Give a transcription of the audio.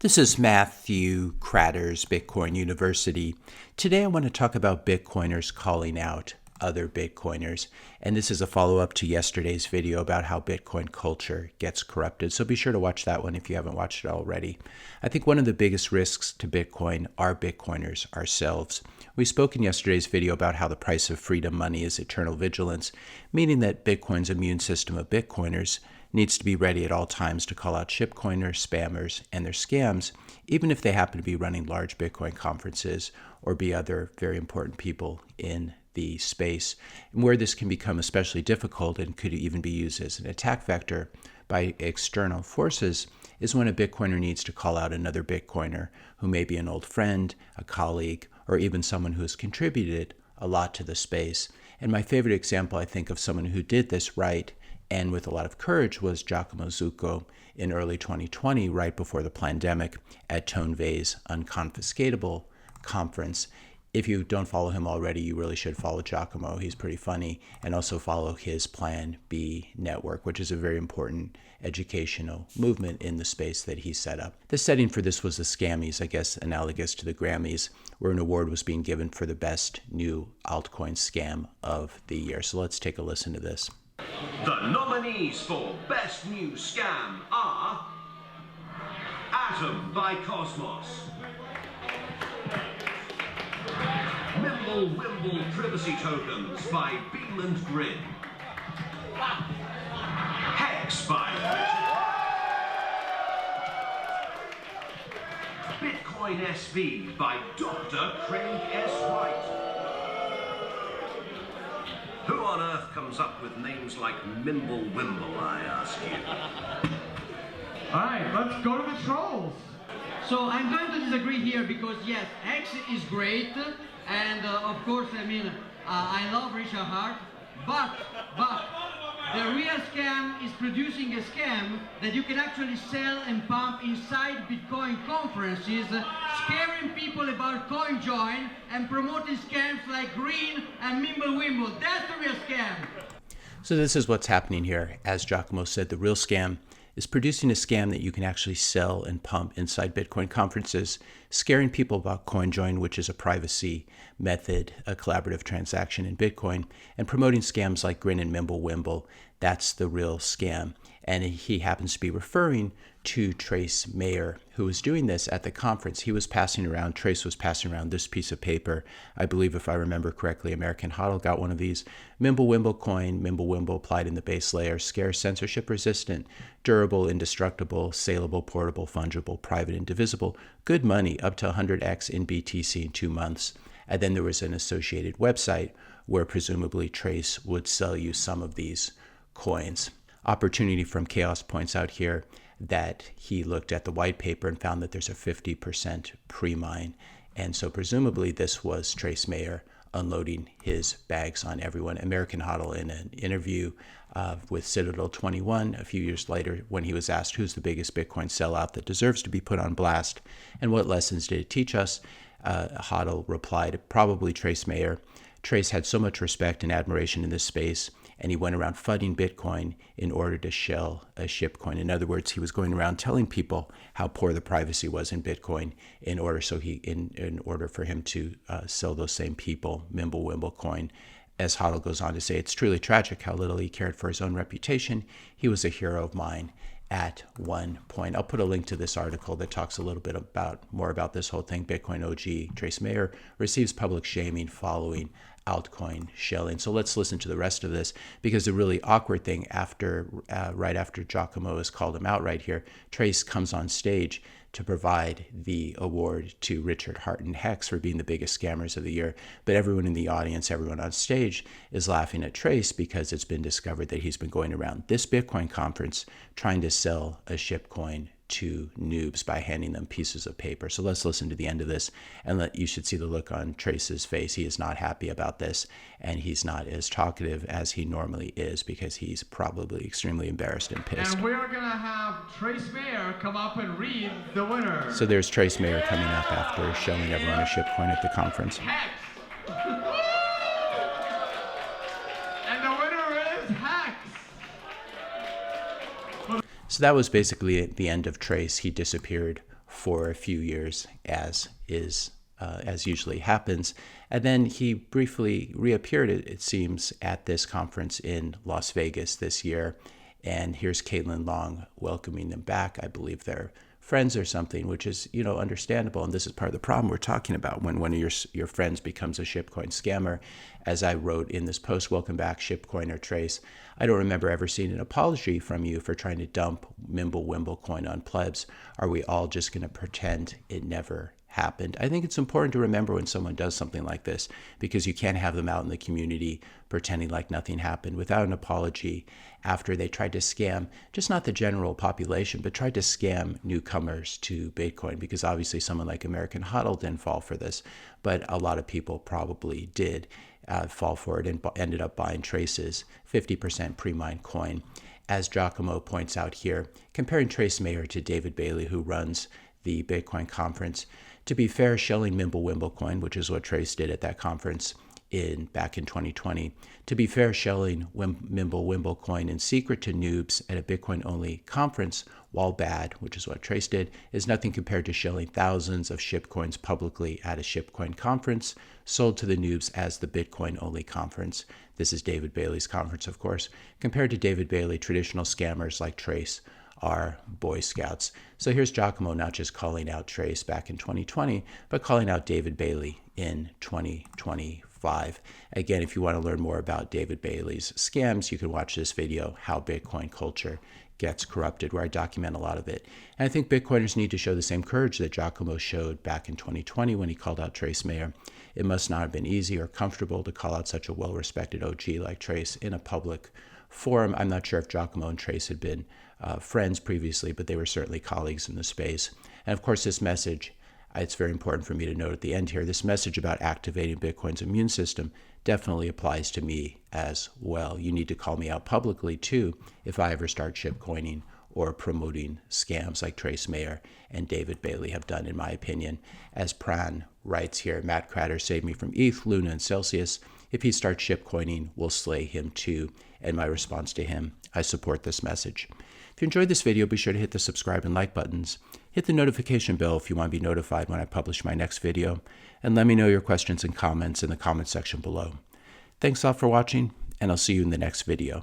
This is Matthew Kratter's Bitcoin University. Today I want to talk about Bitcoiners calling out other Bitcoiners. And this is a follow-up to yesterday's video about how Bitcoin culture gets corrupted. So be sure to watch that one if you haven't watched it already. I think one of the biggest risks to Bitcoin are Bitcoiners ourselves. We spoke in yesterday's video about how the price of freedom money is eternal vigilance, meaning that Bitcoin's immune system of Bitcoiners needs to be ready at all times to call out shitcoiners, spammers, and their scams, even if they happen to be running large Bitcoin conferences or be other very important people in the space. And where this can become especially difficult and could even be used as an attack vector by external forces is when a Bitcoiner needs to call out another Bitcoiner who may be an old friend, a colleague, or even someone who has contributed a lot to the space. And my favorite example, I think, of someone who did this right and with a lot of courage was Giacomo Zucco in early 2020, right before the pandemic, at Tonvei's Unconfiscatable conference. If you don't follow him already, you really should follow Giacomo. He's pretty funny. And also follow his Plan B network, which is a very important educational movement in the space that he set up. The setting for this was the Scammies, I guess analogous to the Grammys, where an award was being given for the best new altcoin scam of the year. So let's take a listen to this. The nominees for Best New Scam are Atom by Cosmos, MimbleWimble Privacy Tokens by Beam and Grid, Hex by Bitcoin SV by Dr. Craig S. White. Who on earth comes up with names like MimbleWimble, I ask you? Alright, let's go to the trolls. So I'm going to disagree here because yes, X is great, and of course, I love Richard Hart, but the real scam is producing a scam that you can actually sell and pump inside Bitcoin conferences, scaring people about CoinJoin and promoting scams like Green and MimbleWimble. That's the real scam. So this is what's happening here. As Giacomo said, the real scam is producing a scam that you can actually sell and pump inside Bitcoin conferences, scaring people about CoinJoin, which is a privacy method, a collaborative transaction in Bitcoin, and promoting scams like Grin and MimbleWimble. That's the real scam. And he happens to be referring to Trace Mayer, who was doing this at the conference. Trace was passing around this piece of paper. I believe, if I remember correctly, American Hodl got one of these. MimbleWimbleCoin, MimbleWimble applied in the base layer, scarce, censorship resistant, durable, indestructible, saleable, portable, fungible, private, indivisible, good money, up to 100x in BTC in 2 months. And then there was an associated website where presumably Trace would sell you some of these coins. Opportunity from Chaos points out here that he looked at the white paper and found that there's a 50% premine. And so presumably this was Trace Mayer unloading his bags on everyone. American Hodl, in an interview with Citadel 21 a few years later, when he was asked who's the biggest Bitcoin sellout that deserves to be put on blast and what lessons did it teach us, Hodl replied, probably Trace Mayer. Trace had so much respect and admiration in this space, and he went around fudding Bitcoin in order to shell a shitcoin. In other words, he was going around telling people how poor the privacy was in Bitcoin in order for him to sell those same people MimbleWimbleCoin. As Hodl goes on to say, it's truly tragic how little he cared for his own reputation. He was a hero of mine at one point. I'll put a link to this article that talks a little bit more about this whole thing. Bitcoin OG Trace Mayer receives public shaming following Altcoin Shilling. So let's listen to the rest of this, because the really awkward thing right after Giacomo has called him out right here, Trace comes on stage to provide the award to Richard Hart and Hex for being the biggest scammers of the year. But everyone in the audience, everyone on stage is laughing at Trace because it's been discovered that he's been going around this Bitcoin conference trying to sell a shitcoin to noobs by handing them pieces of paper. So let's listen to the end of this, and you should see the look on Trace's face. He is not happy about this, and he's not as talkative as he normally is because he's probably extremely embarrassed and pissed. And we're gonna have Trace Mayer come up and read the winner. So there's Trace Mayer coming up after showing everyone a shitcoin at the conference. Hex. And the winner is Hex. So that was basically the end of Trace. He disappeared for a few years, as usually happens. And then he briefly reappeared, it seems, at this conference in Las Vegas this year. And here's Caitlin Long welcoming them back. I believe they're friends or something, which is, understandable. And this is part of the problem we're talking about when one of your friends becomes a shitcoin scammer. As I wrote in this post, welcome back, shitcoin or Trace. I don't remember ever seeing an apology from you for trying to dump MimbleWimbleCoin on plebs. Are we all just going to pretend it never happened? I think it's important to remember when someone does something like this, because you can't have them out in the community pretending like nothing happened without an apology after they tried to scam, just not the general population, but tried to scam newcomers to Bitcoin, because obviously someone like American Hodl didn't fall for this, but a lot of people probably did fall for it and ended up buying Trace's 50% premine coin. As Giacomo points out here, comparing Trace Mayer to David Bailey, who runs the Bitcoin conference. To be fair, Shilling MimbleWimbleCoin, which is what Trace did at that conference back in 2020. To be fair, Shilling MimbleWimbleCoin in secret to noobs at a Bitcoin-only conference, while bad, which is what Trace did, is nothing compared to shilling thousands of shitcoins publicly at a shitcoin conference, sold to the noobs as the Bitcoin-only conference. This is David Bailey's conference, of course. Compared to David Bailey, traditional scammers like Trace are Boy Scouts. So here's Giacomo not just calling out Trace back in 2020, but calling out David Bailey in 2025. Again, if you want to learn more about David Bailey's scams, you can watch this video, How Bitcoin Culture Gets Corrupted, where I document a lot of it. And I think Bitcoiners need to show the same courage that Giacomo showed back in 2020 when he called out Trace Mayer. It must not have been easy or comfortable to call out such a well-respected OG like Trace in a public forum. I'm not sure if Giacomo and Trace had been friends previously, but they were certainly colleagues in the space. And of course, this message, it's very important for me to note at the end here, this message about activating Bitcoin's immune system definitely applies to me as well. You need to call me out publicly too if I ever start shitcoining or promoting scams like Trace Mayer and David Bailey have done, in my opinion. As Pran writes here, Matt Cratter saved me from ETH, Luna, and Celsius. If he starts shitcoining, we'll slay him too. And my response to him, I support this message. If you enjoyed this video, be sure to hit the subscribe and like buttons. Hit the notification bell if you want to be notified when I publish my next video. And let me know your questions and comments in the comment section below. Thanks all for watching, and I'll see you in the next video.